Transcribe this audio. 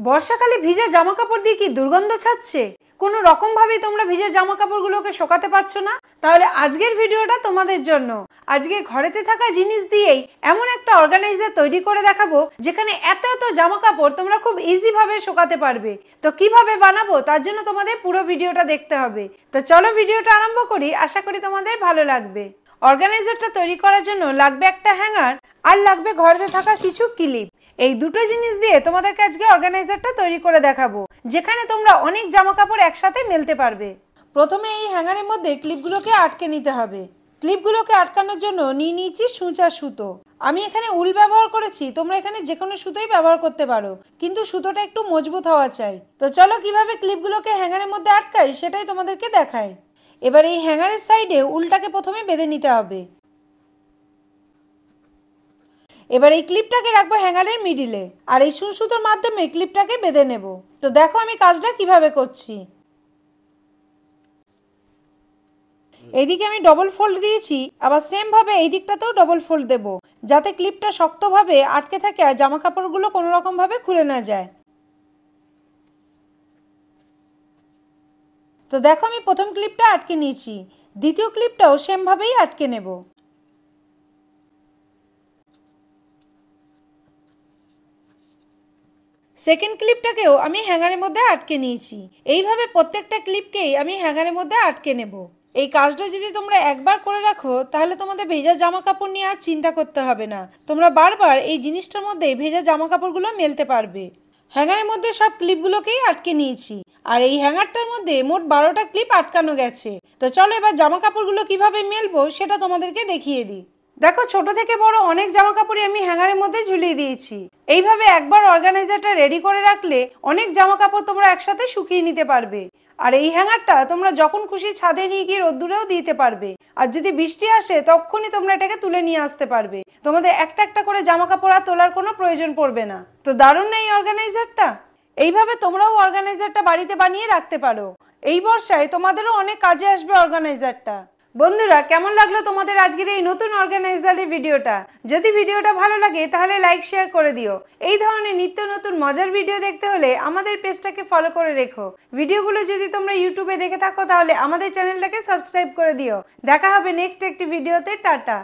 বর্ষাকালে ভিজা জামা কাপড় দিয়ে কি দুর্গন্ধ ছাড়ছে? কোনো রকম ভাবেই তোমরা ভিজা জামা কাপড়গুলোকে শোকাতে পারছো না? তাহলে আজকের ভিডিওটা তোমাদের জন্য। আজকে ঘরেতে থাকা জিনিস দিয়েই এমন একটা অর্গানাইজার তৈরি করে দেখাবো যেখানে এত এত জামা কাপড় তোমরা খুব ইজি ভাবে শোকাতে পারবে। তো কিভাবে বানাবো তার জন্য তোমাদের পুরো ভিডিওটা দেখতে হবে। তো চলো ভিডিওটা আরম্ভ করি, আশা করি তোমাদের ভালো লাগবে। অর্গানাইজারটা তৈরি করার জন্য লাগবে একটা হ্যাঙ্গার আর লাগবে ঘরেতে থাকা কিছু ক্লিপ। এই দুটো জিনিস দিয়ে তোমাদেরকে আজকে অর্গানাইজারটা তৈরি করে দেখাবো যেখানে তোমরা অনেক জামা কাপড় একসাথে মেলতে পারবে। প্রথমে এই হ্যাঙ্গারের মধ্যে ক্লিপগুলোকে আটকে নিতে হবে। ক্লিপগুলোকে আটকানোর জন্য নিয়ে নিয়েছি সূচ আর সুতো। আমি এখানে উল ব্যবহার করেছি, তোমরা এখানে যে কোনো সুতোই ব্যবহার করতে পারো, কিন্তু সুতোটা একটু মজবুত হওয়া চাই। তো চলো কিভাবে ক্লিপগুলোকে হ্যাঙ্গারের মধ্যে আটকাই সেটাই তোমাদেরকে দেখাই। এবার এই হ্যাঙ্গারের সাইডে উলটাকে প্রথমে বেঁধে নিতে হবে। এবার এই ক্লিপটাকে রাখবো হ্যাঙ্গারের মিডিলে আর এই সুতোর মাধ্যমে ক্লিপটাকে বেঁধে নেব। তো দেখো আমি কাজটা কিভাবে করছি। এইদিকে আমি ডবল ফোল্ড দিয়েছি, আবার সেম ভাবে এই দিকটাতেও ডবল ফোল্ড দেব যাতে ক্লিপটা শক্তভাবে আটকে থাকে আর জামা কাপড়গুলো কোনো রকম ভাবে খুলে না যায়। তো দেখো আমি প্রথম ক্লিপটা আটকে নিয়েছি, দ্বিতীয় ক্লিপটাও সেম ভাবেই আটকে নেব। সেকেন্ড ক্লিপটাকেও আমি হ্যাঙ্গারের মধ্যে আটকে নিয়েছি। এইভাবে প্রত্যেকটা ক্লিপকেই আমি হ্যাঙ্গারের মধ্যে আটকে নেব। এই কাজটা যদি তোমরা একবার করে রাখো তাহলে তোমাদের ভেজা জামা কাপড় নিয়ে আর চিন্তা করতে হবে না। তোমরা বারবার এই জিনিসটার মধ্যে ভেজা জামা কাপড়গুলো মেলতে পারবে। হ্যাঙ্গারের মধ্যে সব ক্লিপগুলোকেই আটকে নিয়েছি আর এই হ্যাঙ্গারটার মধ্যে মোট 12টা ক্লিপ আটকানো গেছে। তো চলো এবার জামা কাপড়গুলো কিভাবে মেলবো সেটা তোমাদেরকে দেখিয়ে দিই। দেখো ছোট থেকে বড় অনেক জামা কাপড়ই আমি হ্যাঙ্গারের মধ্যে ঝুলিয়ে দিয়েছি। এইভাবে একবার অর্গানাইজারটা রেডি করে রাখলে অনেক জামা কাপড় তোমরা একসাথে শুকিয়ে নিতে পারবে। আর এই হ্যাঙ্গারটা তোমরা যখন খুশি ছাদে নিয়ে গিয়ে রোদ্দুরেও দিতে পারবে। আর যদি বৃষ্টি আসে তখনই তোমরা এটাকে তুলে নিয়ে আসতে পারবে। তোমাদের একটা একটা করে জামা কাপড় আর তোলার কোনো প্রয়োজন পড়বে না। তো দারুণ না এই অর্গানাইজারটা? এইভাবে তোমরাও অর্গানাইজারটা বাড়িতে বানিয়ে রাখতে পারো। এই বর্ষায় তোমাদেরও অনেক কাজে আসবে অর্গানাইজারটা। বন্ধুরা, কেমন লাগলো তোমাদের আজকের এই নতুন অর্গানাইজারের ভিডিওটা? যদি ভিডিওটা ভালো লাগে তাহলে লাইক শেয়ার করে দিও। এই ধরনের নিত্য নতুন মজার ভিডিও দেখতে হলে আমাদের পেজটাকে ফলো করে রেখো। ভিডিওগুলো যদি তোমরা ইউটিউবে দেখে থাকো তাহলে আমাদের চ্যানেলটাকে সাবস্ক্রাইব করে দিও। দেখা হবে নেক্সট একটি ভিডিওতে। টাটা।